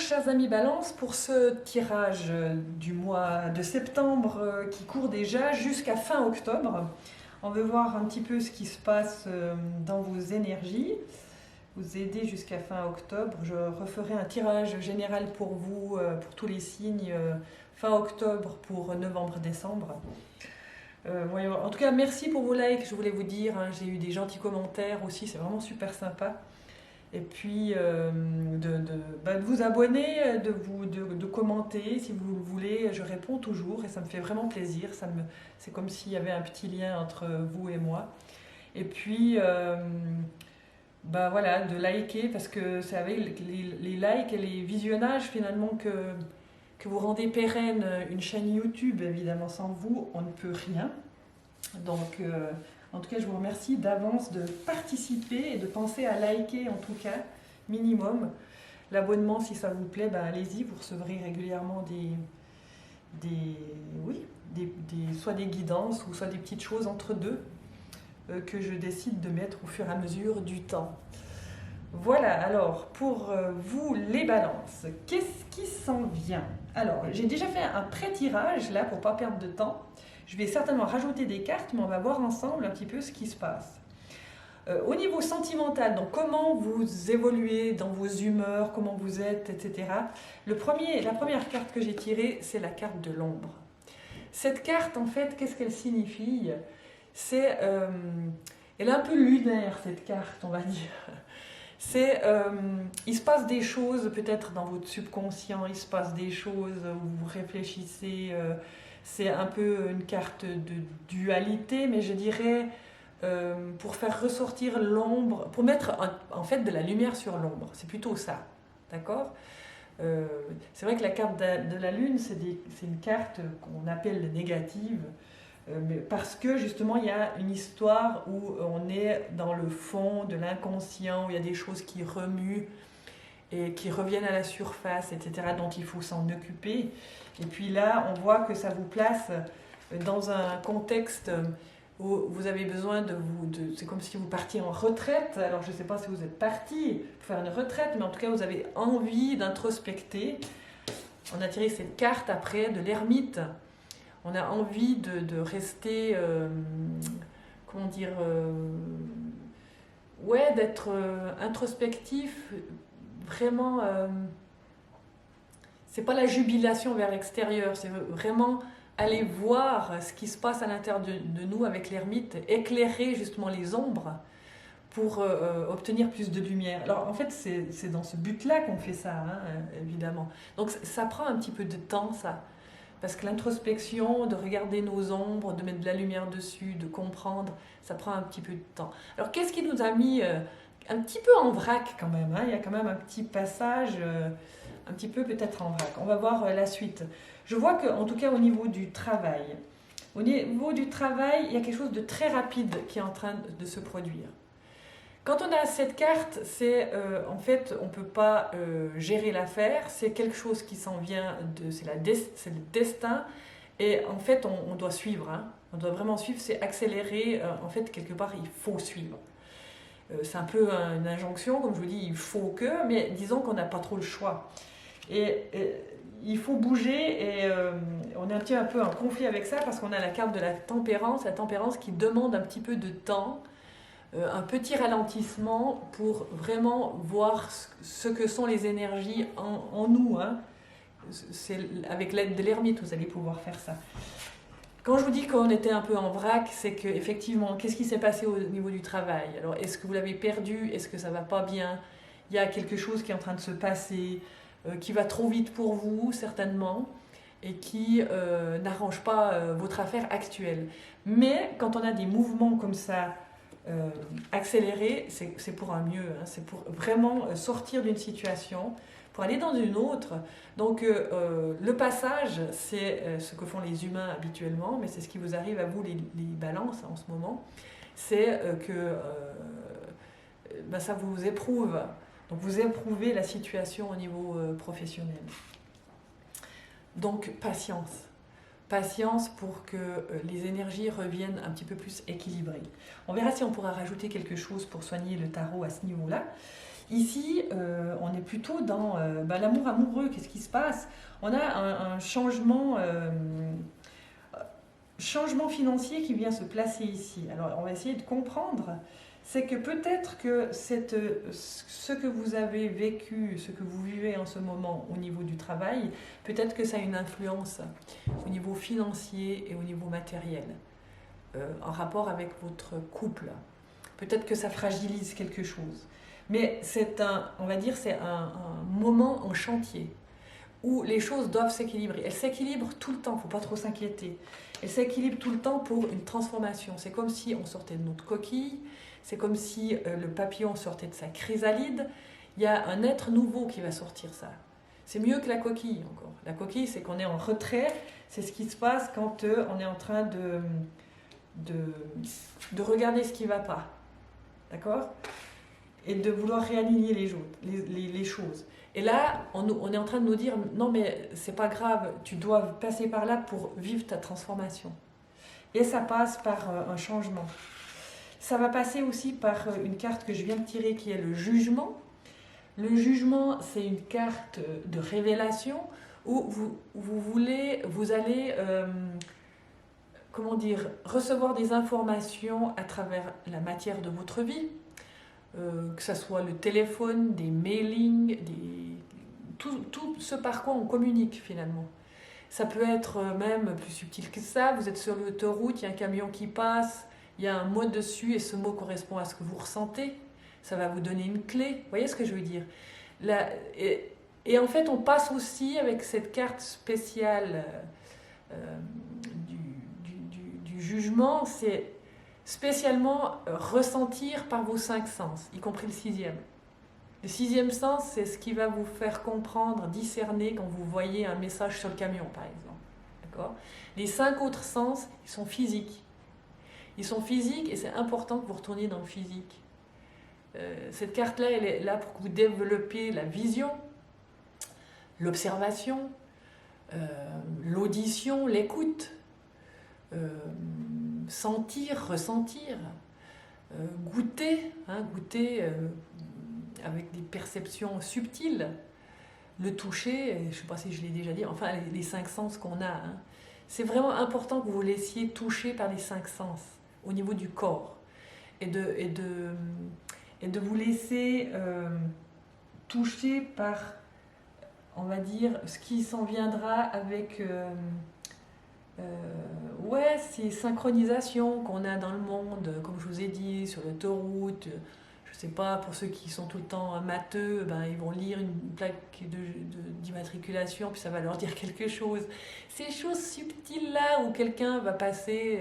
chers amis Balance, pour ce tirage du mois de septembre qui court déjà jusqu'à fin octobre. On veut voir un petit peu ce qui se passe dans vos énergies, vous aider jusqu'à fin octobre. Je referai un tirage général pour vous, pour tous les signes, fin octobre pour novembre-décembre. En tout cas, merci pour vos likes, je voulais vous dire, hein, j'ai eu des gentils commentaires aussi, c'est vraiment super sympa. Et puis de vous abonner, de commenter si vous le voulez, je réponds toujours et ça me fait vraiment plaisir, c'est comme s'il y avait un petit lien entre vous et moi. Et puis voilà, de liker parce que c'est avec les likes et les visionnages finalement que vous rendez pérenne une chaîne YouTube. Évidemment, sans vous, on ne peut rien. Donc en tout cas, je vous remercie d'avance de participer et de penser à liker en tout cas, minimum. L'abonnement, si ça vous plaît, allez-y, vous recevrez régulièrement soit des guidances ou soit des petites choses entre deux que je décide de mettre au fur et à mesure du temps. Voilà, alors pour vous les balances, qu'est-ce qui s'en vient? Alors, j'ai déjà fait un pré-tirage là pour ne pas perdre de temps. Je vais certainement rajouter des cartes, mais on va voir ensemble un petit peu ce qui se passe. Au niveau sentimental, donc comment vous évoluez dans vos humeurs, comment vous êtes, etc. La première carte que j'ai tirée, c'est la carte de l'ombre. Cette carte, en fait, qu'est-ce qu'elle signifie? Elle est un peu lunaire, cette carte, on va dire. Il se passe des choses peut-être dans votre subconscient, il se passe des choses où vous réfléchissez. C'est un peu une carte de dualité, mais je dirais pour faire ressortir l'ombre, pour mettre en fait de la lumière sur l'ombre. C'est plutôt ça, d'accord? C'est vrai que la carte de la lune, c'est une carte qu'on appelle négative, mais parce que justement il y a une histoire où on est dans le fond de l'inconscient, où il y a des choses qui remuent et qui reviennent à la surface, etc., dont il faut s'en occuper. Et puis là, on voit que ça vous place dans un contexte où vous avez besoin c'est comme si vous partiez en retraite. Alors je ne sais pas si vous êtes parti pour faire une retraite, mais en tout cas vous avez envie d'introspecter. On a tiré cette carte après de l'ermite. On a envie de rester, comment dire, d'être introspectif, vraiment. C'est pas la jubilation vers l'extérieur, c'est vraiment aller voir ce qui se passe à l'intérieur de nous avec l'ermite, éclairer justement les ombres pour obtenir plus de lumière. Alors en fait, c'est dans ce but-là qu'on fait ça, hein, évidemment. Donc ça prend un petit peu de temps, ça. Parce que l'introspection, de regarder nos ombres, de mettre de la lumière dessus, de comprendre, ça prend un petit peu de temps. Alors qu'est-ce qui nous a mis un petit peu en vrac quand même, hein? Il y a quand même un petit passage, un petit peu peut-être en vrac. On va voir la suite. Je vois qu'en tout cas au niveau du travail, il y a quelque chose de très rapide qui est en train de se produire. Quand on a cette carte, en fait, on ne peut pas gérer l'affaire, c'est quelque chose qui s'en vient, c'est le destin, et en fait, on doit suivre, hein. On doit vraiment suivre, c'est accélérer, en fait, quelque part, il faut suivre. C'est un peu une injonction, comme je vous dis, il faut que, mais disons qu'on n'a pas trop le choix. Et il faut bouger, et on est un peu en conflit avec ça, parce qu'on a la carte de la tempérance qui demande un petit peu de temps, un petit ralentissement pour vraiment voir ce que sont les énergies en nous, hein. Avec l'aide de l'ermite, vous allez pouvoir faire ça. Quand je vous dis qu'on était un peu en vrac, c'est qu'effectivement, qu'est-ce qui s'est passé au niveau du travail? Alors, est-ce que vous l'avez perdu? Est-ce que ça va pas bien? Il y a quelque chose qui est en train de se passer, qui va trop vite pour vous, certainement, et qui n'arrange pas votre affaire actuelle. Mais quand on a des mouvements comme ça, accélérer, c'est pour un mieux, hein, c'est pour vraiment sortir d'une situation, pour aller dans une autre. Donc le passage, c'est ce que font les humains habituellement, mais c'est ce qui vous arrive à vous les balances en ce moment, c'est que ça vous éprouve. Donc vous éprouvez la situation au niveau professionnel. Donc patience. Patience pour que les énergies reviennent un petit peu plus équilibrées. On verra si on pourra rajouter quelque chose pour soigner le tarot à ce niveau-là. Ici, on est plutôt dans l'amour amoureux. Qu'est-ce qui se passe? On a un changement financier qui vient se placer ici. Alors, on va essayer de comprendre. C'est que peut-être que ce que vous avez vécu, ce que vous vivez en ce moment au niveau du travail, peut-être que ça a une influence au niveau financier et au niveau matériel, en rapport avec votre couple. Peut-être que ça fragilise quelque chose. Mais on va dire, c'est un moment en chantier où les choses doivent s'équilibrer. Elles s'équilibrent tout le temps, il ne faut pas trop s'inquiéter. Elles s'équilibrent tout le temps pour une transformation. C'est comme si on sortait de notre coquille, c'est comme si le papillon sortait de sa chrysalide. Il y a un être nouveau qui va sortir ça. C'est mieux que la coquille encore. La coquille, c'est qu'on est en retrait, c'est ce qui se passe quand on est en train de regarder ce qui ne va pas. D'accord? Et de vouloir réaligner les choses. Et là, on est en train de nous dire, non mais c'est pas grave, tu dois passer par là pour vivre ta transformation. Et ça passe par un changement. Ça va passer aussi par une carte que je viens de tirer qui est le jugement. Le jugement, c'est une carte de révélation où vous allez recevoir des informations à travers la matière de votre vie. Que ce soit le téléphone, des mailings, tout ce par quoi on communique finalement. Ça peut être même plus subtil que ça, vous êtes sur l'autoroute, il y a un camion qui passe, il y a un mot dessus et ce mot correspond à ce que vous ressentez, ça va vous donner une clé, vous voyez ce que je veux dire? Et en fait on passe aussi avec cette carte spéciale du jugement, c'est spécialement ressentir par vos 5 sens, y compris le 6e. Le 6e sens, c'est ce qui va vous faire comprendre, discerner quand vous voyez un message sur le camion, par exemple. D'accord? Les 5 autres sens, ils sont physiques. Ils sont physiques et c'est important que vous retourniez dans le physique. Cette carte-là, elle est là pour que vous développiez la vision, l'observation, l'audition, l'écoute. Sentir, ressentir, goûter avec des perceptions subtiles, le toucher, je ne sais pas si je l'ai déjà dit, enfin les 5 sens qu'on a. Hein. C'est vraiment important que vous vous laissiez toucher par les 5 sens au niveau du corps et de vous laisser toucher par, on va dire, ce qui s'en viendra avec... ces synchronisations qu'on a dans le monde, comme je vous ai dit, sur l'autoroute. Je sais pas, pour ceux qui sont tout le temps matheux, ils vont lire une plaque d'immatriculation, puis ça va leur dire quelque chose. Ces choses subtiles-là où quelqu'un va passer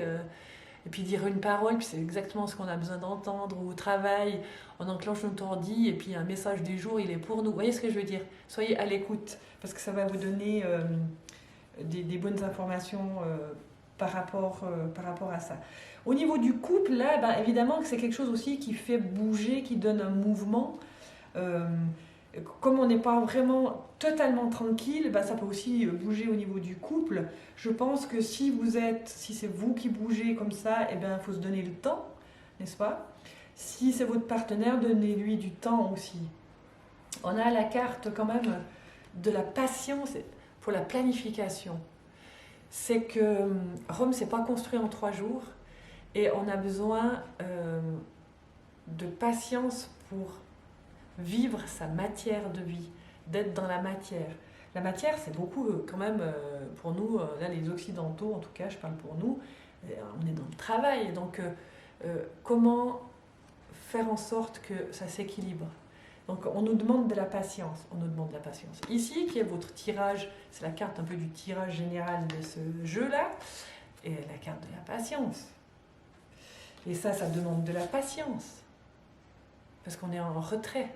et puis dire une parole, puis c'est exactement ce qu'on a besoin d'entendre. Ou au travail, on enclenche notre ordi et puis un message du jour, il est pour nous. Vous voyez ce que je veux dire? Soyez à l'écoute, parce que ça va vous donner... des bonnes informations par rapport à ça. Au niveau du couple, là, évidemment que c'est quelque chose aussi qui fait bouger, qui donne un mouvement. Comme on n'est pas vraiment totalement tranquille, ça peut aussi bouger au niveau du couple. Je pense que si c'est vous qui bougez comme ça, il faut se donner le temps, n'est-ce pas? Si c'est votre partenaire, donnez-lui du temps aussi. On a la carte quand même de la patience pour la planification. C'est que Rome ne s'est pas construit en 3 jours et on a besoin de patience pour vivre sa matière de vie, d'être dans la matière. La matière, c'est beaucoup quand même pour nous, là les Occidentaux, en tout cas, je parle pour nous, on est dans le travail, donc comment faire en sorte que ça s'équilibre? Donc on nous demande de la patience, Ici, qui est votre tirage, c'est la carte un peu du tirage général de ce jeu-là, et la carte de la patience. Et ça demande de la patience, parce qu'on est en retrait,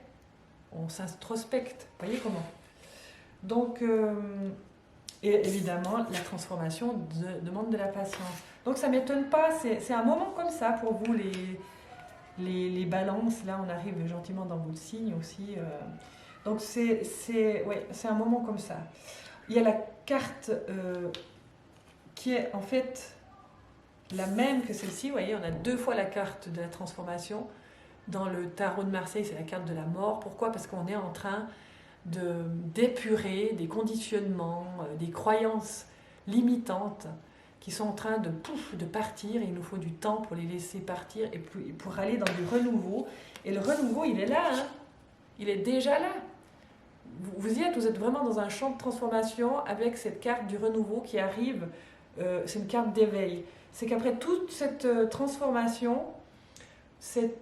on s'introspecte, vous voyez comment? Donc, et évidemment, la transformation demande de la patience. Donc ça ne m'étonne pas, c'est un moment comme ça pour vous, les balances. Là on arrive gentiment dans votre signe aussi, donc c'est un moment comme ça. Il y a la carte qui est en fait la même que celle-ci, vous voyez, on a 2 fois la carte de la transformation, Dans le tarot de Marseille, c'est la carte de la mort. Pourquoi? Parce qu'on est en train d'épurer des conditionnements, des croyances limitantes qui sont en train de partir. Et il nous faut du temps pour les laisser partir et pour aller dans du renouveau. Et le renouveau, il est là, hein. Il est déjà là. Vous y êtes, vous êtes vraiment dans un champ de transformation avec cette carte du renouveau qui arrive. C'est une carte d'éveil. C'est qu'après toute cette transformation, ce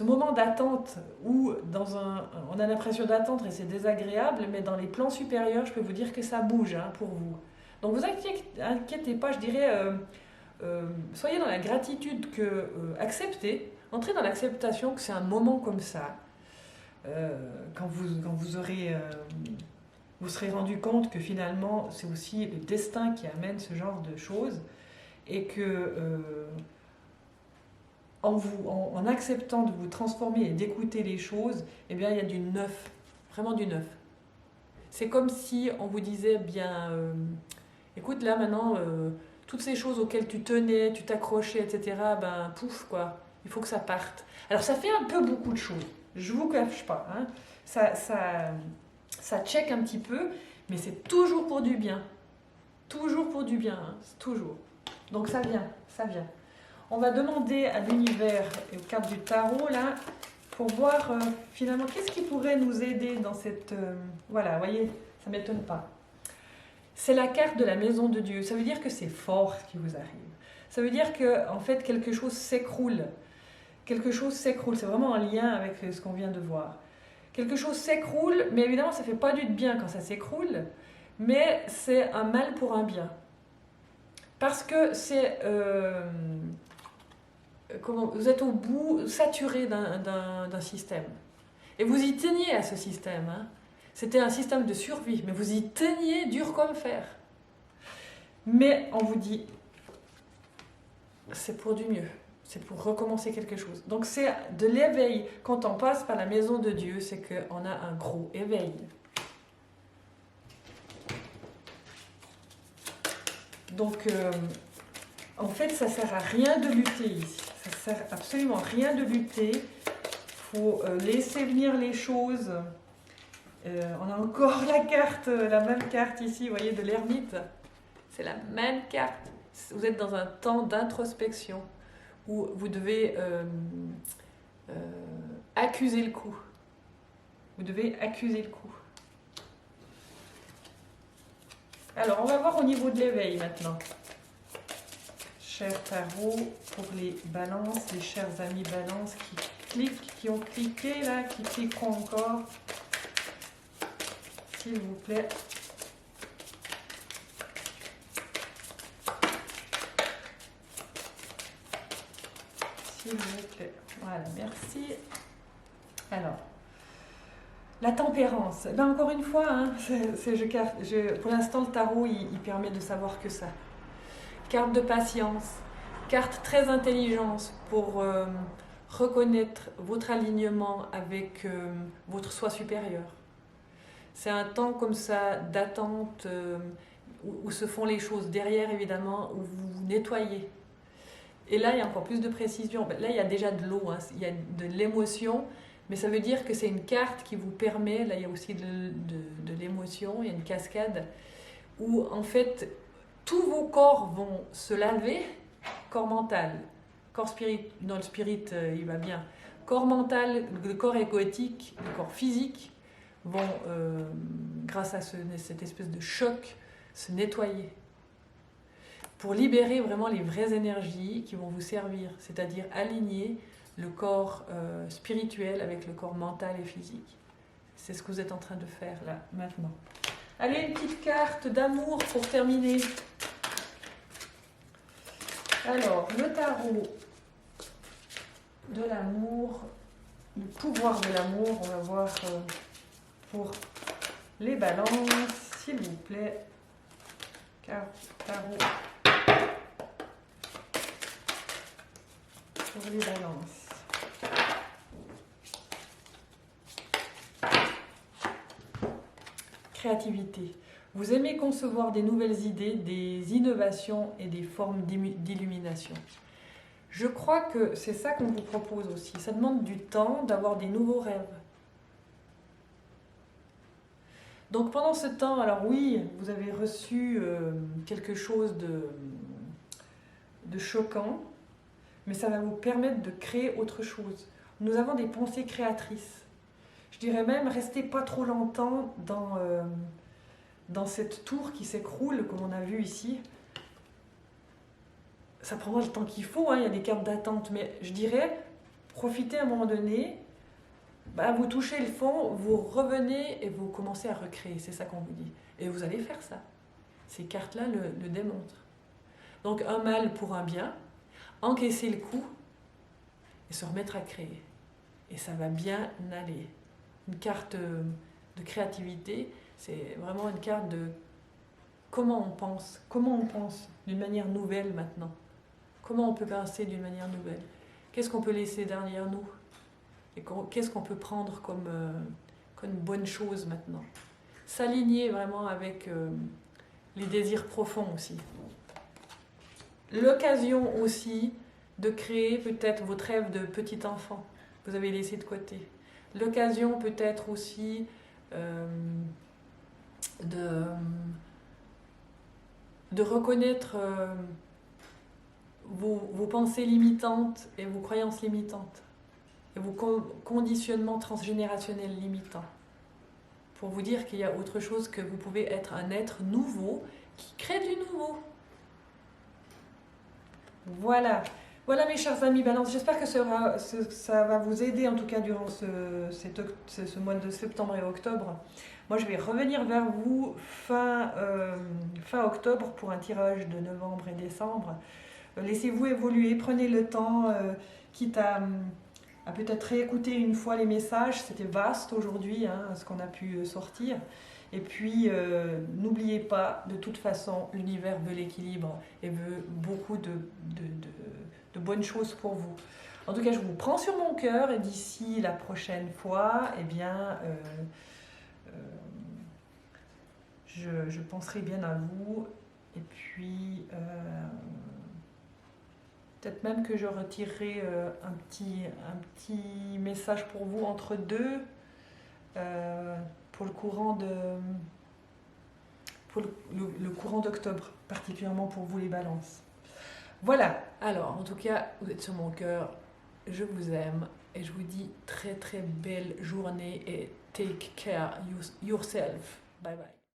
moment d'attente où on a l'impression d'attendre et c'est désagréable, mais dans les plans supérieurs, je peux vous dire que ça bouge, hein, pour vous. Donc vous inquiétez pas, je dirais, soyez dans la gratitude acceptez, entrez dans l'acceptation que c'est un moment comme ça. Quand vous serez rendu compte que finalement c'est aussi le destin qui amène ce genre de choses et que en acceptant de vous transformer et d'écouter les choses, eh bien il y a du neuf, vraiment du neuf. C'est comme si on vous disait bien, écoute là maintenant, toutes ces choses auxquelles tu tenais, tu t'accrochais, etc., ben pouf quoi, il faut que ça parte. Alors ça fait un peu beaucoup de choses, je vous cache pas, hein. Ça check un petit peu, mais c'est toujours pour du bien. Toujours pour du bien, hein, toujours. Donc ça vient, ça vient. On va demander à l'univers et aux cartes du tarot, là, pour voir finalement qu'est-ce qui pourrait nous aider dans cette... voilà, vous voyez, ça ne m'étonne pas. C'est la carte de la maison de Dieu. Ça veut dire que c'est fort ce qui vous arrive. Ça veut dire que, en fait, quelque chose s'écroule. Quelque chose s'écroule. C'est vraiment en lien avec ce qu'on vient de voir. Quelque chose s'écroule, mais évidemment, ça ne fait pas du bien quand ça s'écroule, mais c'est un mal pour un bien. Parce que c'est... vous êtes au bout, saturé d'un système. Et vous y teniez à ce système. Hein. C'était un système de survie, mais vous y teniez dur comme fer. Mais on vous dit, c'est pour du mieux. C'est pour recommencer quelque chose. Donc c'est de l'éveil. Quand on passe par la maison de Dieu, c'est qu'on a un gros éveil. Donc, en fait, ça ne sert à rien de lutter ici. Ça ne sert absolument à rien de lutter. Il faut laisser venir les choses. On a encore la même carte ici, vous voyez, de l'ermite. C'est la même carte. Vous êtes dans un temps d'introspection où vous devez accuser le coup. Vous devez accuser le coup. Alors, on va voir au niveau de l'éveil maintenant. Cher tarot, pour les balances, les chers amis balances qui ont cliqué là, qui cliqueront encore. S'il vous plaît. S'il vous plaît. Voilà, merci. Alors, la tempérance. Ben encore une fois, hein, pour l'instant, le tarot, il permet de savoir que ça. Carte de patience, carte très intelligence pour reconnaître votre alignement avec votre soi supérieur. C'est un temps comme ça d'attente où se font les choses. Derrière, évidemment, où vous vous nettoyez. Et là, il y a encore plus de précision. Là, il y a déjà de l'eau, hein, il y a de l'émotion, mais ça veut dire que c'est une carte qui vous permet, là, il y a aussi de l'émotion, il y a une cascade, où en fait, tous vos corps vont se laver, corps mental, corps spirit, dans le spirit, il va bien, corps mental, le corps égotique, le corps physique, vont, grâce à cette espèce de choc, se nettoyer. Pour libérer vraiment les vraies énergies qui vont vous servir, c'est-à-dire aligner le corps spirituel avec le corps mental et physique. C'est ce que vous êtes en train de faire là, maintenant. Allez, une petite carte d'amour pour terminer. Alors, le tarot de l'amour, le pouvoir de l'amour, on va voir pour les balances, s'il vous plaît. Tarot pour les balances. Créativité. Vous aimez concevoir des nouvelles idées, des innovations et des formes d'illumination. Je crois que c'est ça qu'on vous propose aussi. Ça demande du temps d'avoir des nouveaux rêves. Donc pendant ce temps, alors oui, vous avez reçu quelque chose de choquant, mais ça va vous permettre de créer autre chose. Nous avons des pensées créatrices. Je dirais même, restez pas trop longtemps dans cette tour qui s'écroule, comme on a vu ici. Ça prendra le temps qu'il faut, hein, il y a des cartes d'attente, mais je dirais, profitez à un moment donné, vous touchez le fond, vous revenez et vous commencez à recréer, c'est ça qu'on vous dit. Et vous allez faire ça. Ces cartes-là le démontrent. Donc un mal pour un bien, encaisser le coup et se remettre à créer. Et ça va bien aller. Une carte de créativité, c'est vraiment une carte de comment on pense d'une manière nouvelle maintenant. Comment on peut penser d'une manière nouvelle? Qu'est-ce qu'on peut laisser derrière nous? Et qu'est-ce qu'on peut prendre comme bonne chose maintenant? S'aligner vraiment avec les désirs profonds aussi. L'occasion aussi de créer peut-être votre rêve de petit enfant. Vous avez laissé de côté. L'occasion peut-être aussi de reconnaître vos pensées limitantes et vos croyances limitantes et vos conditionnements transgénérationnels limitants pour vous dire qu'il y a autre chose, que vous pouvez être un être nouveau qui crée du nouveau. Voilà. Voilà mes chers amis Balance, j'espère que ça va vous aider en tout cas durant ce mois de septembre et octobre. Moi je vais revenir vers vous fin octobre pour un tirage de novembre et décembre. Laissez-vous évoluer, prenez le temps, quitte à peut-être réécouter une fois les messages, c'était vaste aujourd'hui hein, ce qu'on a pu sortir. Et puis, n'oubliez pas, de toute façon, l'univers veut l'équilibre et veut beaucoup de bonnes choses pour vous. En tout cas, je vous prends sur mon cœur et d'ici la prochaine fois, eh bien, je penserai bien à vous. Et puis, peut-être même que je retirerai un petit message pour vous entre deux. Pour le courant d'octobre, particulièrement pour vous les balances. Voilà, alors en tout cas, vous êtes sur mon cœur, je vous aime et je vous dis très très belle journée et take care yourself. Bye bye.